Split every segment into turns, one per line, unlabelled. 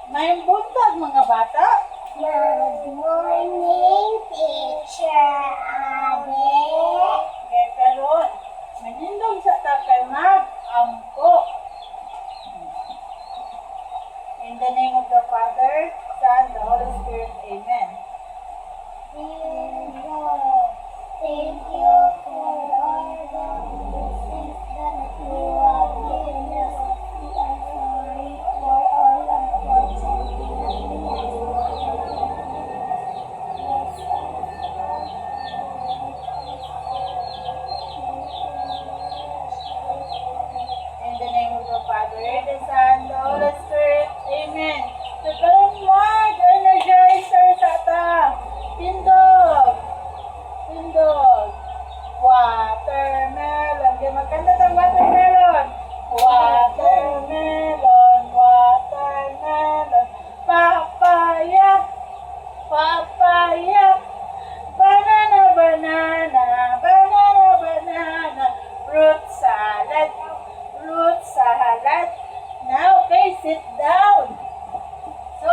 May buntag mga bata.
Good morning, Teacher Ade.
Kaya karon, manindong sa takay mag-angko. In the name of the Father, Son, the Holy Spirit. Amen.
Dear God, thank you for all the blessings that you have given us. We are sorry for all our faults and
In the name of the Father, the Son, the Holy Spirit. Amen. So karon mag energizer sa ta. Tindog. Tindog. Watermelon. Di magkanta ng watermelon. Watermelon. Watermelon. Papaya. Papaya. Banana, banana. Banana, banana. Fruit salad. Fruit salad. Now, okay, sit down. So,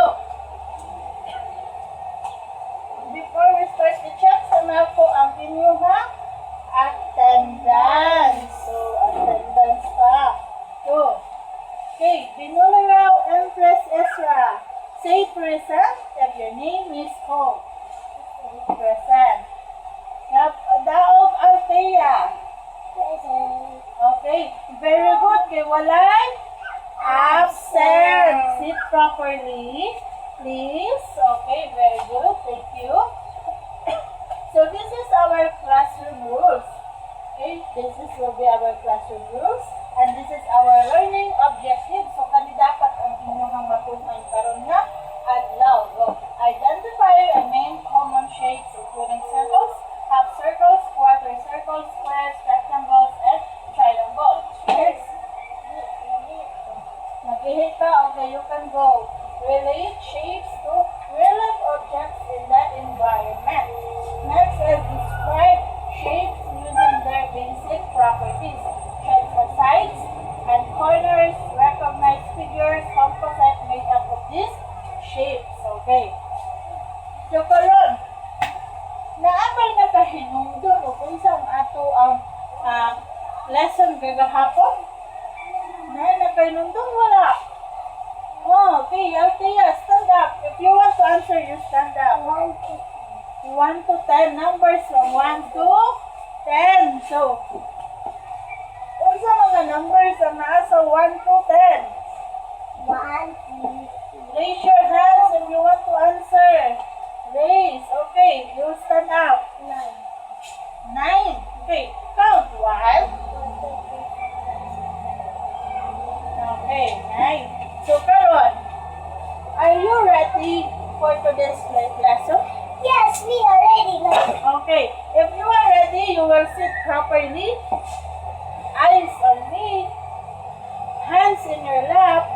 before we start the check, sama ko ang inyong attendance. So, attendance pa. So, okay, Binularaw Empress Ezra. Say present if your name is called. Present. Daog Althea.
present.
Okay, very good. Kay walay absent. Sit properly, please. Okay, very good. Thank you. So this is our classroom rules. Okay, will be our classroom rules. And this is our learning objective. So kani dapat ang inyong matunan karon nga adlaw. So, identify and name common shapes including circles, half circles, quarter circles, squares, rectangles, and triangles. Yes. Mag-ihit ka, okay, you can go. Relate shapes to real-life objects in the environment. Next is describe shapes using their basic properties. Check the sides and corners, recognize figures, composite made up of these shapes. Okay. So, karon, naabay na kahinungdon o kung saan ato ang lesson gagahapon? Na kahinungdon, wala. Oh, okay, Althea, stand up. If you want to answer, you stand up. 1 to 10, numbers from 1 to 10. So, unsa mga numbers ang nasa 1 to 10?
1, 2,
Raise your hands if you want to answer. Raise. Okay, you stand up.
9.
9. Okay, count. 1. Okay, 9. So, karon, are you ready for today's lesson?
Yes, we are ready.
Okay, if you are ready, you will sit properly. Eyes on me. Hands in your lap.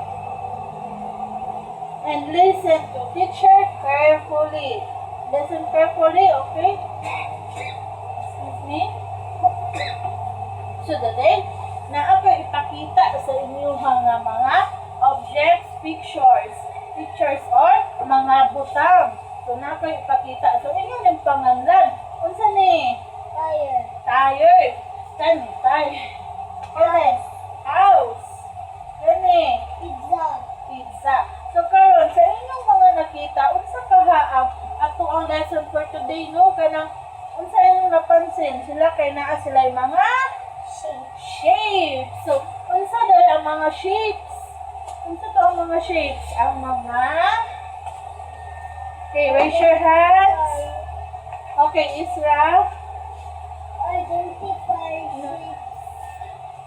And listen to teacher carefully. Listen carefully, okay? Excuse me. So today, ako ipakita sa inyo mga objects, pictures or mga butang. So ako ipakita. So inyo yung panganlan. Unsa ni?
Tire.
Tire. Kani? Tire. Kani? House. Kani?
Pizza.
Pizza. So karon sa inyong mga nakita, unsa kaha ato ang lesson for today, no? Kanang unsa inyong napansin? Sila kay naa sila yung mga shapes. So unsa dahil ang mga shapes? Unsa to ang mga shapes? Ang mga Okay, raise your hands. Okay, Isra.
Identify shapes.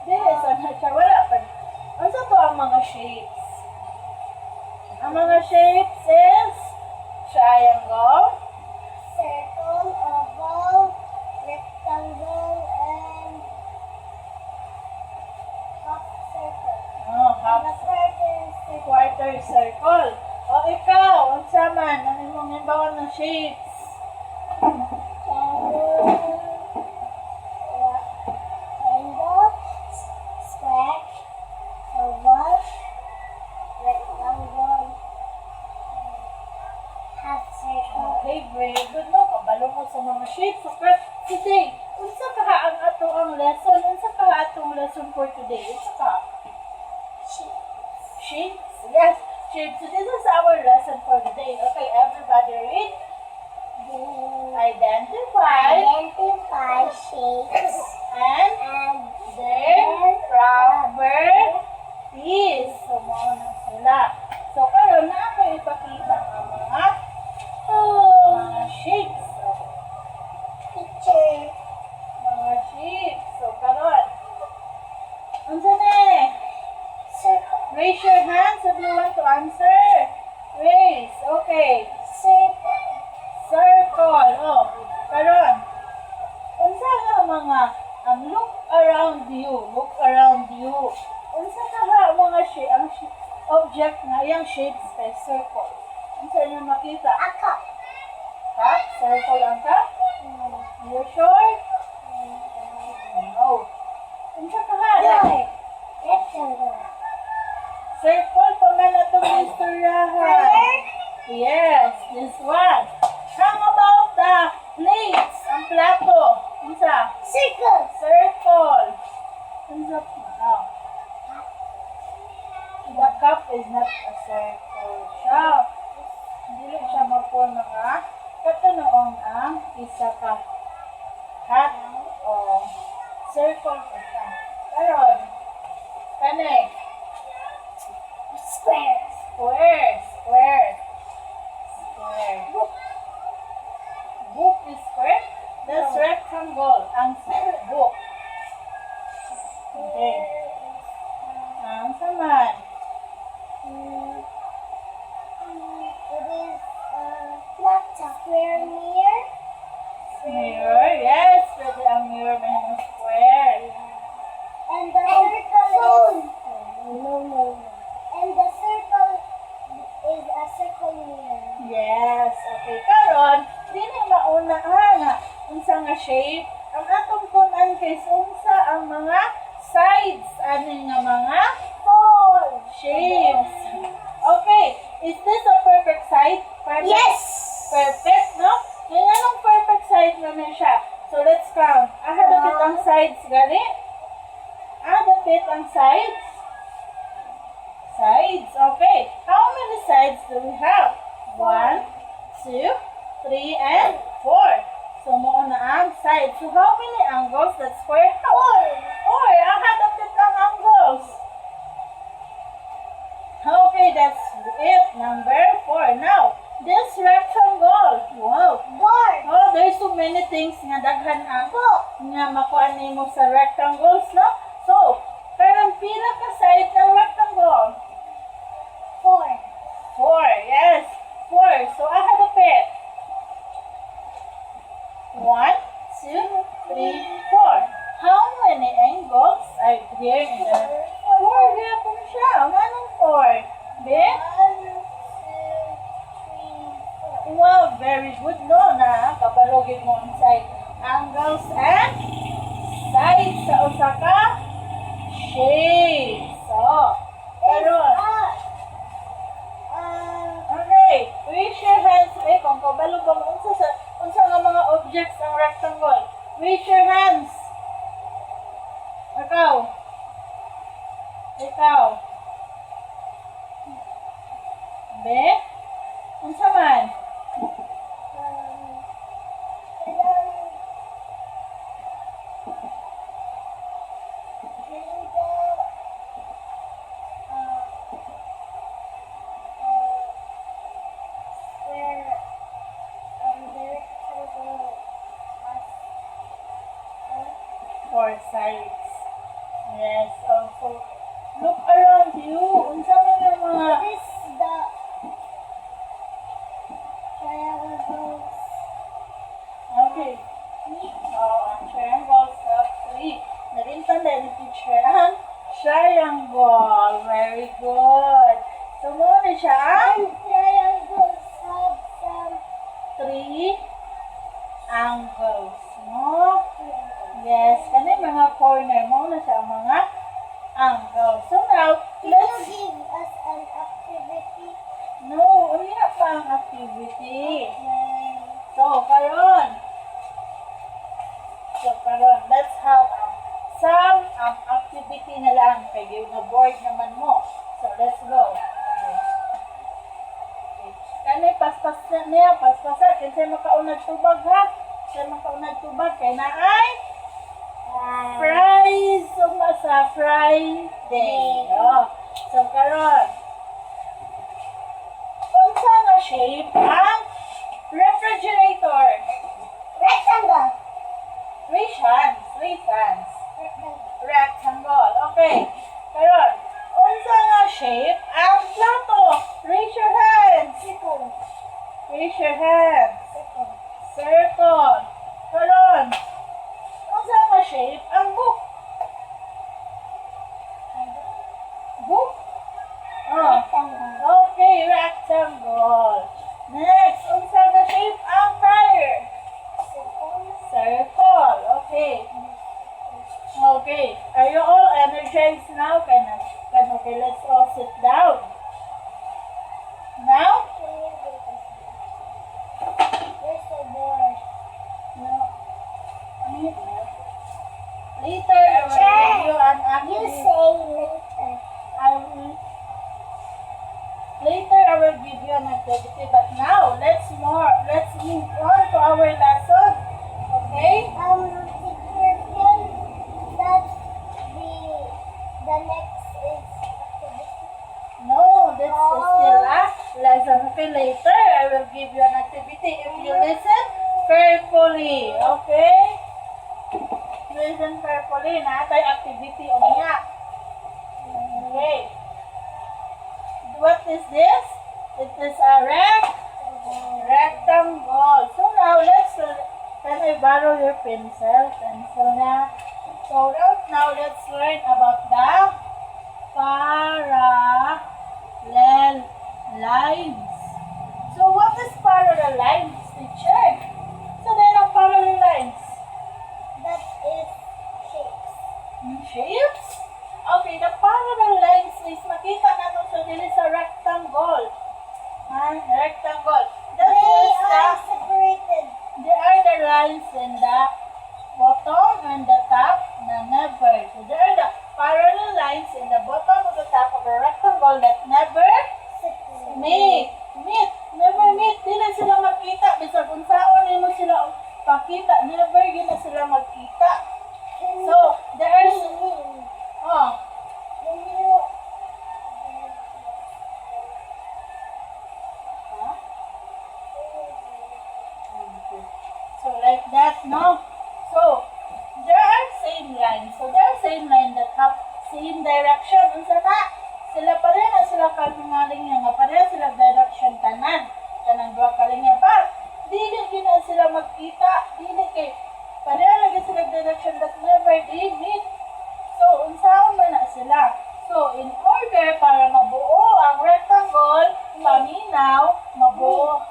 This, wala pa. Unsa to ang mga shapes? Ang mga shapes is triangle,
Circle, oval, rectangle, and half circle.
half quarter circle. O ikaw, unsa man ang imong himbawan ng shapes?
Triangle, square, oval, rectangle,
very good no. Kabalo mo sa mga shapes. So, today, unsa kaha ang ato ang lesson? Unsa kaha atong lesson for today? Unsa ka? Shapes? Yes, shapes. So, this is our lesson for today. Okay, everybody read. Identify
shapes
and
and
their proper is. So, mauna sila. So, karon na ako ipakita ang mga shapes.
picture.
Mga shapes. So, karon. Unsa na eh?
Circle.
Raise your hands if you want to answer. Raise. Okay.
Circle.
Circle. Oh, karon. Unsa nga mga look around you. Look around you. Unsa ka mga object nga yang shapes kay circle. Unsa niyo makita?
Ako.
Ha? Circle ang ka? You sure? No. Unsa ka
Rectangle.
Circle pa man atong istoryahan. Yes, this one. How about the plates? Ang plato. Unsa?
Circle.
Circle. Unsa pa? The cup is not a circle. Siya. Dili siya magpuno nga. Katunoong ang isa ka. Hat o circle pa siya. Karon. Kanay.
Square.
Square. Square. Square. Book is square. That's rectangle. Ang book. Okay. Ang saman.
It is not a square mirror.
Mirror. Yes. Pwede ang mirror may mga square.
And the circle is no. And the circle is a circle mirror.
Yes. Okay. Karon, dili mauna nga. Unsa nga shape? Ang atong tunan kay unsa ang mga sides ani nga mga shapes. Okay. Is this a perfect side? Perfect?
Yes.
Perfect, no? Yung anong perfect side naman siya? So, let's count. Dapit ang sides, gali? Dapit ang sides? Sides, okay. How many sides do we have? 1, 2, 3, and 4. So, muna ang sides. So, how many angles that square have? 4. Dapit ang angles. Okay, that's it. Number 4. Now, this rectangle. Wow. Oh, there's so many things nga daghan ang nga makuha nimo sa rectangles, no? So, karang pila ka side ng rectangle? 4. Yes. 4. So, dapit. 1, 2, 3, 4. How many angles are there in the 4? Gapon siya. Anong 4? Be?
1, 2, 3, 4.
Wow, very good no na kabalogin mo ang side angles and sides sa usa ka shapes. So, karon. Okay, raise your hands. Kung kabalo ba mo unsa nga mga objects ang rectangle? Raise your hands. Ikaw. Be? Unsa man? Four sides. Yes, also. Look around you. Unsa man ang mga
This is the triangles.
okay. Ang triangles have 3. Narintan na ni teacher ang triangle. Very good. So, muna siya ang
Triangles have some
3 angles. No? Yes, kani mga corner mo na siya ang mga angles. So now,
Can you
let's
give us an activity?
no, unya pa ang activity.
Okay.
So naman mo. So, let's go. Okay. Kani paspas na niya, paspasa. Kinsay makaunag tubag ha? Kinsay makaunag tubag. Kaya na ay fries. Suma sa Friday. Oh. So, karon. Unsa nga shape ang refrigerator?
Rectangle.
Three hands.
Rectangle.
Rectangle. Okay. Karon. Unsa nga shape ang plato? Raise your hands.
Circle.
Raise your hands.
Circle.
Circle. Karon. Unsa nga shape ang book? Book? Oh.
Rectangle.
Okay, rectangle. Next, unsa nga shape ang tire?
Circle.
Circle. Okay. Okay. Are you all energized now? Okay, let's all sit down. Now?
You're so bored.
No. Later, I will give you an
You
activity.
say later.
Later, I will give you an activity. But now, let's move on to our lesson. Okay?
Security, that's the next is activity.
No, this is still a lesson. Okay, later, I will give you an activity if you listen carefully. Okay? Listen carefully. Natay activity o niya. Okay. What is this? It is a rectangle. So now, can I borrow your pencil na? So now, let's learn about the parallel lines. So what is parallel lines, teacher? So then ang parallel lines?
That is shapes.
Shapes? Okay, the parallel lines is makita natin sa dili sa rectangle. Rectangle. That
They
is
are separated.
there are the lines in the bottom and the top na never. So there are the parallel lines in the bottom of the top of a rectangle that never meet. Never meet. Di na sila magkita. Bisag kung saan mo sila pakita, never yun na sila magkita. So, there are
When you
So like that, no? So, there are same lines. So, there are same lines that have same direction. Unsa na? Sila pa rin ang sila kalingaling nga. Pareha sila direction tanan. Tanang dua kalinga pa. Dili gina sila magkita. Dili kay pareha lagi sila direction that never they meet. So, unsaon man na sila? So, in order para mabuo ang rectangle, paminaw, mabuo.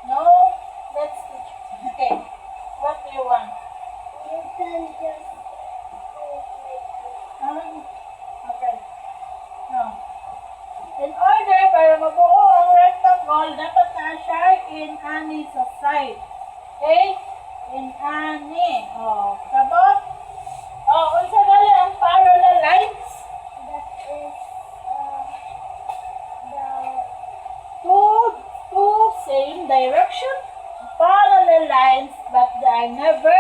No? Let's teach. Okay. What do you want?
can just do it like this.
Okay. No. In order para mabuo ang rectangle, dapat na siya in ani sa side. Okay? In ani. Oh, sabot? Oh, unsa gali ang parallel lines?
That is the
Two same direction. Parallel lines, but they are never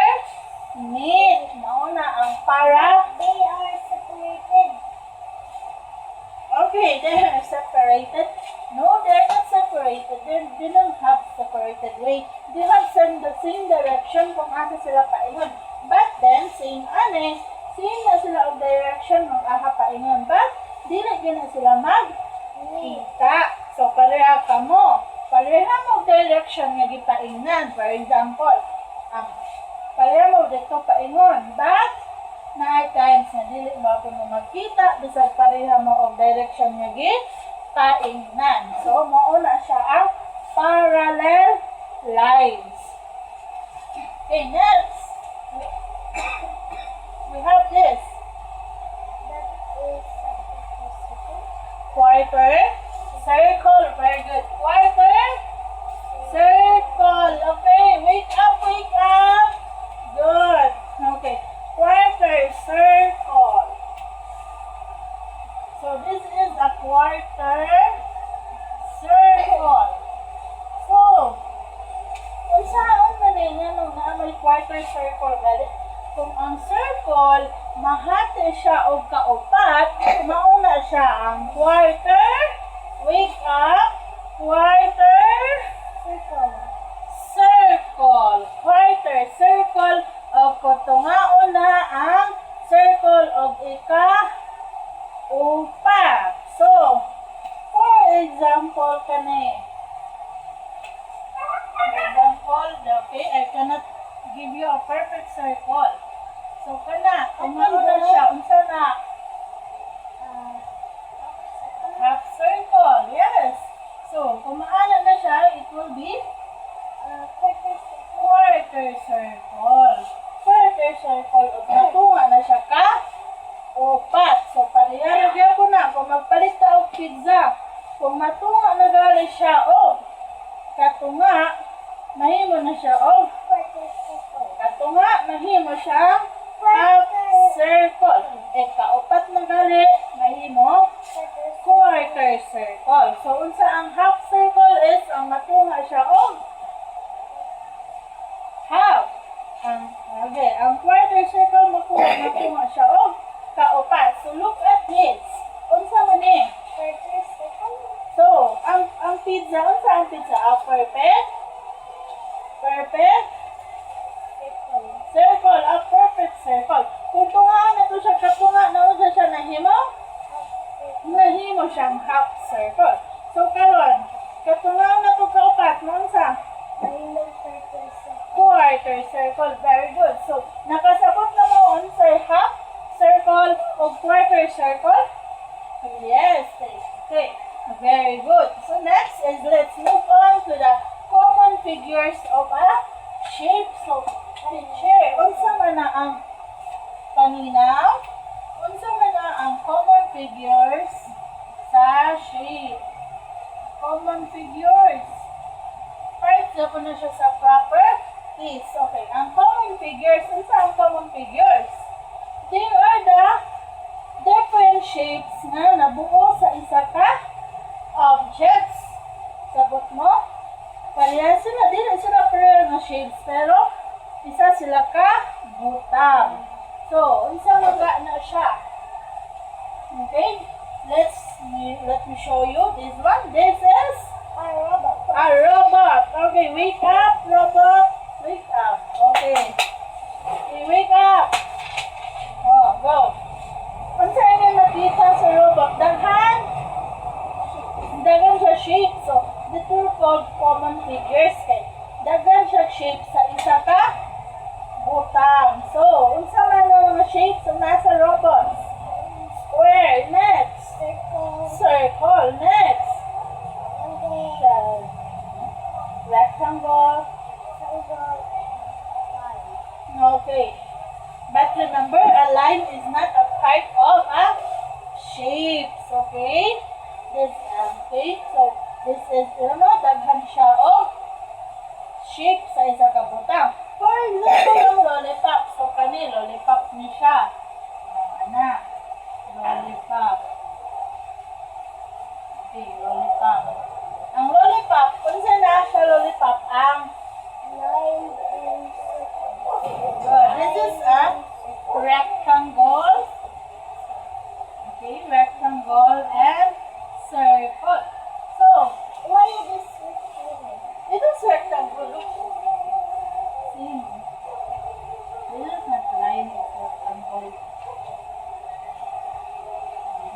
meet. Mauna ang para.
they are separated.
Okay, they are separated. No, they are not separated. They don't have separated way. They have the same direction kung asa sila paingon. But then, same na sila ang direction kung aha paingon. But, di na gina sila magkita. So, pareha ka mo. Pareha mo direction nga gipaingnan. For example, pareha mo dito paingon. But, na times na dili mo ako magkita bisag pareha mo og direction nga gipaingnan. So mauna siya ang parallel lines. Okay, next. We have this.
That is
Quarter, circle, very good. Quarter, circle. Okay, wake up, wake up. Good. Okay. Quarter circle. So this is a quarter circle. So, unsaon man nga nung na may quarter circle gali? Kung ang circle mahati siya og kaupat, mauna siya ang quarter. Wake up. Quarter
Circle.
circle. Quarter circle og kutungaon na ang circle og ika-upat. So, for example kani. Example, okay, I cannot give you a perfect circle. So, kana, kumaon na siya, unsa na? Half circle, yes. So, kumaana na siya, it will be quarter circle. Quarter circle, o natunga na siya ka upat. So, pariyaragyan ko na, kung magpalit ta og pizza, kung matunga na gali siya o katunga, mahimo na siya o katunga, mahimo siya half circle. Kaupat na gali, mahimo quarter circle. So, unsa ang half circle is ang matunga siya o half. Ang quarter circle matunga siya o kaupat. So, look at this. Unsa man eh? So, ang pizza, unsa ang pizza? Perfect? Perfect? Circle, a perfect circle. Kung tungaan na to siya, katunga na unsa siya nahimo? Nahimo siyang half circle. So, karon, katungaan na to kaupat, mo unsa? Quarter circle. Very good. So, nakasabot na mo unsay half circle o quarter circle? Yes. Okay. Very good. So, next is let's move on to the common figures of a shape. So, teacher, unsa man na ang paminaw? Unsa man na ang common figures sa shape? Common figures. Part na po na siya sa properties. Okay, ang common figures, unsa ang common figures? They are the different shapes nga nabuo sa isa ka objects. Sabot mo? Parehas sila, dili sila pareho nga shapes, pero isa sila ka butang. So, unsa maga na siya? Okay? Let me show you this one. This is
A robot.
a robot. Okay, wake up, robot. Wake up. Okay. Okay, wake up. Oh, go. Unsa inyo nakita sa robot? Daghan siya shape. So, dito called common figures. Kay daghan siya shape sa isa ka butang. So, unsa man ang mga shapes na nasa robot? Square. Next. Circle. Next. Rectangle. Okay. But remember, a line is not a part of a shape. Okay? Okay. So, this is, daghan siya o shape sa isa ka butang. For example, ang lollipop. So, kani, lollipop ni siya. Lollipop. Okay, lollipop. Ang lollipop, kung saan na siya lollipop, ang this is a rectangle. Okay, rectangle and circle. So,
Why is this rectangle?
it is rectangle. Look. See? This is not line, it's rectangle.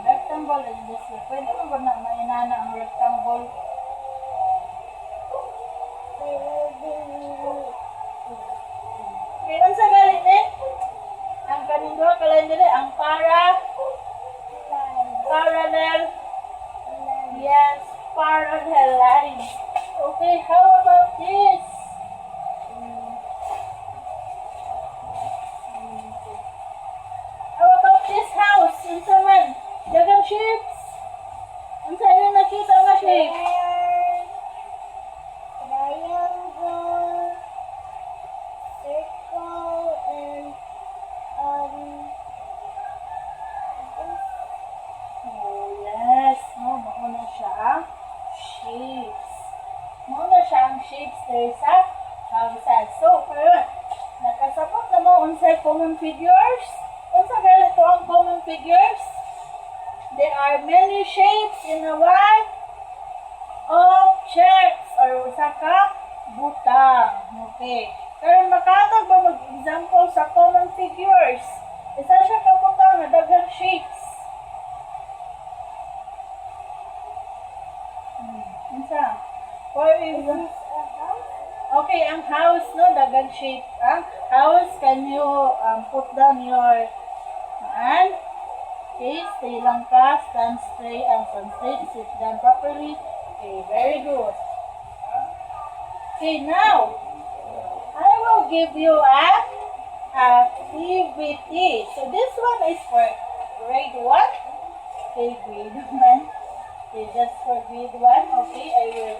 Rectangle is this way. Pwede mo ba na mainana ang rectangle? Okay, unsa galit eh? Ang kaning duha ka line dili, ang parallel. Yes, parallel lines. Okay, how about this? How about this house? Unsa man? Dagang shapes. Unsa yung nakita nga shape?
Triangle, circle, and
common figures? Unsa kaya ito ang common figures? There are many shapes in a one objects or usa ka butang. Okay. Pero makatag ba mag-example sa common figures? Isa siya ka butang na daghang shapes. Unsa? For example, okay, ang house, no, daghang shape. Ang house, can you put down your hand? Okay, stay lang ka, stand straight and stand straight, sit down properly. Okay, very good. Okay, now, I will give you an activity. So this one is for grade 1. Okay, grade 1. Okay, that's for grade 1. Okay, I will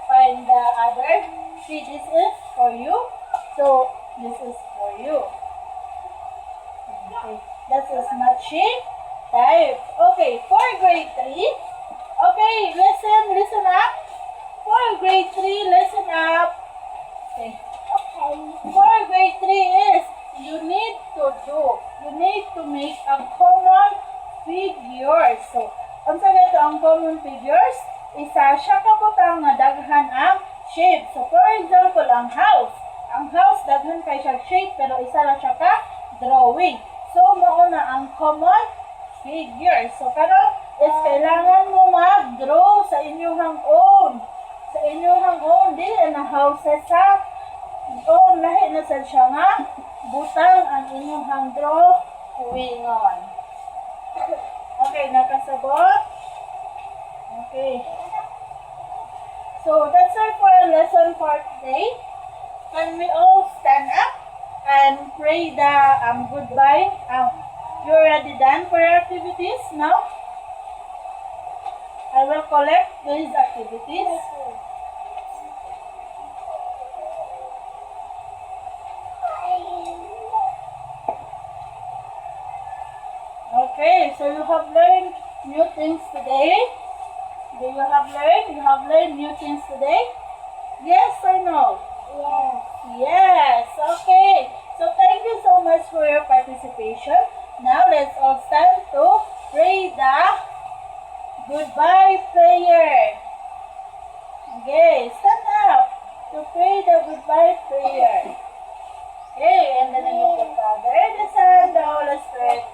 find the other. See, this is for you. So, this is for you. Okay, this is matching type. Okay, for grade 3. Okay, listen up. For grade 3, listen up. Okay. For grade 3 is, you need to make a common figure. So, unsa ito ang common figures? Isa siya ka butang nga daghan ang shape. So, for example, ang house. Ang house, daghan kay siya shape, pero isa lang siya ka drawing. So, mauna ang common figure. So, karon is kailangan mo mag-draw sa inyong own. Sa inyong own, di na houses sa own. Lahi na sa siya nga butang ang inyong drawing on. Okay, nakasabot? Okay. So, that's all for our lesson for today. Can we all stand up and pray the goodbye? You already done for your activities now? I will collect these activities. Okay, so you have learned new things today. Do you have learned? You have learned new things today? Yes or no?
Yes.
Yes, okay. So thank you so much for your participation. Now let's all stand to pray the goodbye prayer. Okay, stand up to pray the goodbye prayer. Okay, and then you put Father, the Son, the Holy Spirit.